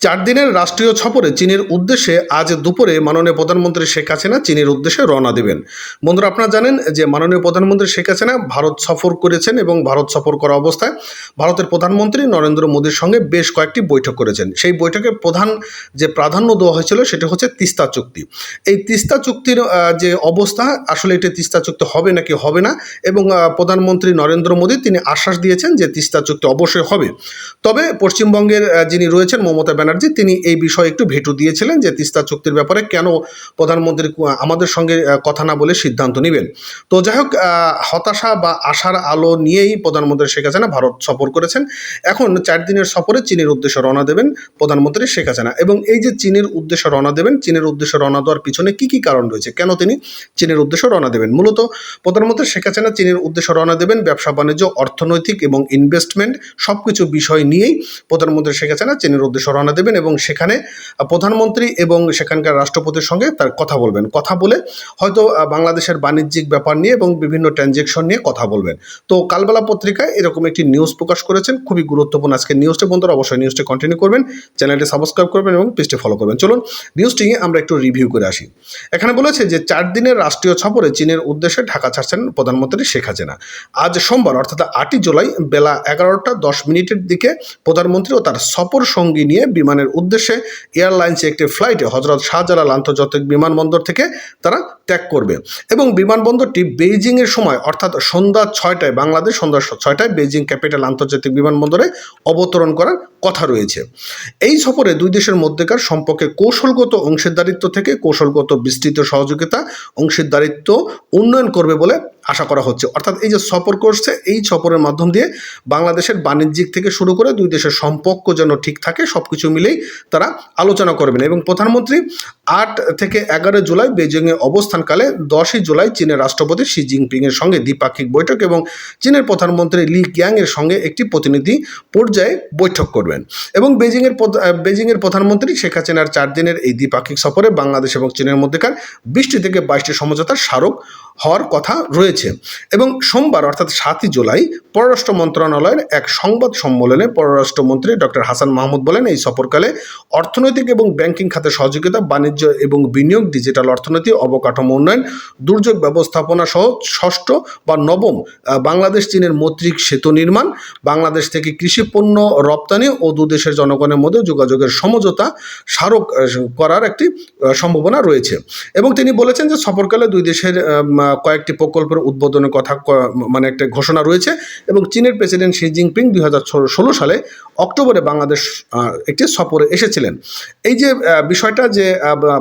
4 দিনের রাষ্ট্রীয় সফরে চীনের উদ্দেশ্যে আজ দুপুরে মাননীয় প্রধানমন্ত্রী শেখ হাসিনা চীনের উদ্দেশ্যে রওনা দেবেন। বন্ধুরা, আপনারা জানেন যে মাননীয় প্রধানমন্ত্রী শেখ হাসিনা ভারত সফর করেছেন এবং ভারত সফর করা অবস্থায় ভারতের প্রধানমন্ত্রী নরেন্দ্র মোদীর সঙ্গে বেশ কয়েকটি বৈঠক করেছেন। সেই বৈঠকে প্রধান যে প্রাধান্য দেওয়া হয়েছিল সেটা হচ্ছে তিস্তা চুক্তি। এই তিস্তা চুক্তির যে অবস্থা, আসলে এটি তিস্তা চুক্তি হবে নাকি হবে না, এবং প্রধানমন্ত্রী নরেন্দ্র মোদী তিনি আশ্বাস দিয়েছেন যে তিস্তা চুক্তি অবশ্যই হবে। তবে পশ্চিমবঙ্গের যিনি রয়েছেন মমতা ব্যানার্জি, তিনি এই বিষয়ে একটু ভেটো দিয়েছিলেন যে তিস্তা চুক্তির ব্যাপারে কেন প্রধানমন্ত্রী আমাদের সঙ্গে কথা না বলে সিদ্ধান্ত নেবেন। তো যাই হোক, হতাশা বা আশার আলো নিয়েই প্রধানমন্ত্রী শেখ হাসিনা ভারত সফর করেছেন। এখন 4 দিনের সফরে চীনের উদ্দেশ্যে রওনা দেবেন প্রধানমন্ত্রী শেখ হাসিনা। এবং এই যে চীনের উদ্দেশ্যে রওনা দেবেন, চীনের উদ্দেশ্যে রওনা দেওয়ার পিছনে কী কী কারণ রয়েছে, কেন তিনি চীনের উদ্দেশ্যে রওনা দেবেন? মূলত প্রধানমন্ত্রী শেখ হাসিনা চীনের উদ্দেশ্যে রওনা দেবেন ব্যবসা বাণিজ্য, অর্থনৈতিক এবং ইনভেস্টমেন্ট সব কিছু বিষয় নিয়েই প্রধানমন্ত্রী শেখ হাসিনা চীনের উদ্দেশ্যে রওনা দেবেন এবং সেখানে প্রধানমন্ত্রী এবং সেখানকার রাষ্ট্রপতির সঙ্গে তার কথা বলবেন। কথা বলে হয়তো বাংলাদেশের বাণিজ্যিক ব্যাপার নিয়ে এবং বিভিন্ন ট্রানজ্যাকশন নিয়ে কথা বলবেন। তো কালবেলা পত্রিকায় এরকম একটি নিউজ প্রকাশ করেছেন, খুবই গুরুত্বপূর্ণ আজকের নিউজটি। বন্ধুরা, অবশ্যই নিউজটি কন্টিনিউ করবেন, চ্যানেলটি সাবস্ক্রাইব করবেন এবং পেজটি ফলো করবেন। চলুন নিউজটি আমরা একটু রিভিউ করে আসি। এখানে বলেছে যে 4 দিনের রাষ্ট্রীয় সফরে চীনের উদ্দেশ্যে ঢাকা ছাড়ছেন প্রধানমন্ত্রী শেখ হাসিনা। আজ সোমবার অর্থাৎ 8 জুলাই বেলা 11:10 দিকে প্রধানমন্ত্রী ও তার সফর সঙ্গী নিয়ে বিমানের উদ্দেশ্যে এয়ারলাইন্সে একটি ফ্লাইটে হজরত শাহজালাল আন্তর্জাতিক বিমানবন্দর থেকে তারা ত্যাগ করবে এবং বিমানবন্দরটি বেইজিংয়ের সময় অর্থাৎ সন্ধ্যা 6টায়, বাংলাদেশ সন্ধ্যা 6টায় বেইজিং ক্যাপিটাল আন্তর্জাতিক বিমানবন্দরে অবতরণ করার কথা রয়েছে। এই সফরে দুই দেশের মধ্যেকার সম্পর্কে কৌশলগত অংশীদারিত্ব থেকে কৌশলগত বিস্তৃত সহযোগিতা অংশীদারিত্ব উন্নয়ন করবে বলে আশা করা হচ্ছে। অর্থাৎ এই যে সফর করছে, এই সফরের মাধ্যম দিয়ে বাংলাদেশের বাণিজ্যিক থেকে শুরু করে দুই দেশের সম্পর্ক যেন ঠিক থাকে, সব কিছু মিলেই তারা আলোচনা করবেন। এবং প্রধানমন্ত্রী 8 থেকে 11 জুলাই বেজিংয়ে অবস্থানকালে 10 জুলাই চীনের রাষ্ট্রপতি শি জিনপিংয়ের সঙ্গে দ্বিপাক্ষিক বৈঠক এবং চীনের প্রধানমন্ত্রী লি কিয়াংয়ের সঙ্গে একটি প্রতিনিধি পর্যায়ে বৈঠক করবেন। এবং বেজিংয়ের প্রধানমন্ত্রী শেখ হাসিনার 4 দিনের এই দ্বিপাক্ষিক সফরে বাংলাদেশ এবং চীনের মধ্যেকার 20টি থেকে 22টি সমঝোতার স্মারক হওয়ার কথা রয়েছে। এবং সোমবার অর্থাৎ 7 জুলাই পররাষ্ট্র মন্ত্রণালয়ের এক সংবাদ সম্মেলনে পররাষ্ট্রমন্ত্রী ডক্টর হাসান মাহমুদ বলেন, এই সফরকালে অর্থনৈতিক এবং ব্যাংকিং খাতে সহযোগিতা, বাণিজ্য এবং বিনিয়োগ, ডিজিটাল অর্থনীতি, অবকাঠামো উন্নয়ন, দুর্যোগ ব্যবস্থাপনা সহ 6ষ্ঠ বা 9ম বাংলাদেশ চীনের মৈত্রী সেতু নির্মাণ, বাংলাদেশ থেকে কৃষি পণ্য রপ্তানি ও দুদেশের জনগণের মধ্যে যোগাযোগের সমঝোতা স্মারক করার একটি সম্ভাবনা রয়েছে। এবং তিনি বলেছেন যে সফরকালে দুই দেশের কয়েকটি প্রকল্পের উদ্বোধনের কথা একটা ঘোষণা রয়েছে। এবং চীনের প্রেসিডেন্ট শি জিনপিং 2016 সালে অক্টোবরে বাংলাদেশ একটি সফরে এসেছিলেন। এই যে বিষয়টা যে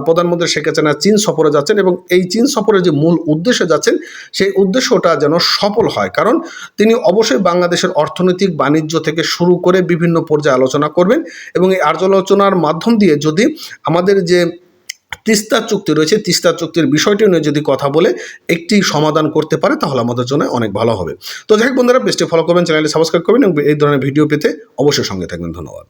প্রধানমন্ত্রী শেখ হাসিনা চীন সফরে যাচ্ছেন এবং এই চীন সফরে যে মূল উদ্দেশ্যে যাচ্ছেন, সেই উদ্দেশ্যটা যেন সফল হয়, কারণ তিনি অবশ্যই বাংলাদেশের অর্থনৈতিক বাণিজ্য থেকে শুরু করে বিভিন্ন পর্যায়ে আলোচনা করবেন। এবং এই আলোচনার মাধ্যম দিয়ে যদি আমাদের যে তিস্তা চুক্তি রয়েছে, তিস্তা চুক্তির বিষয়টি নিয়ে যদি কথা বলে একটি সমাধান করতে পারে, তাহলে আমাদের জন্য অনেক ভালো হবে। তো যাই হোক বন্ধুরা, পেজটি ফলো করবেন, চ্যানেলটি সাবস্ক্রাইব করবেন এবং এই ধরনের ভিডিও পেতে অবশ্যই সঙ্গে থাকবেন। ধন্যবাদ।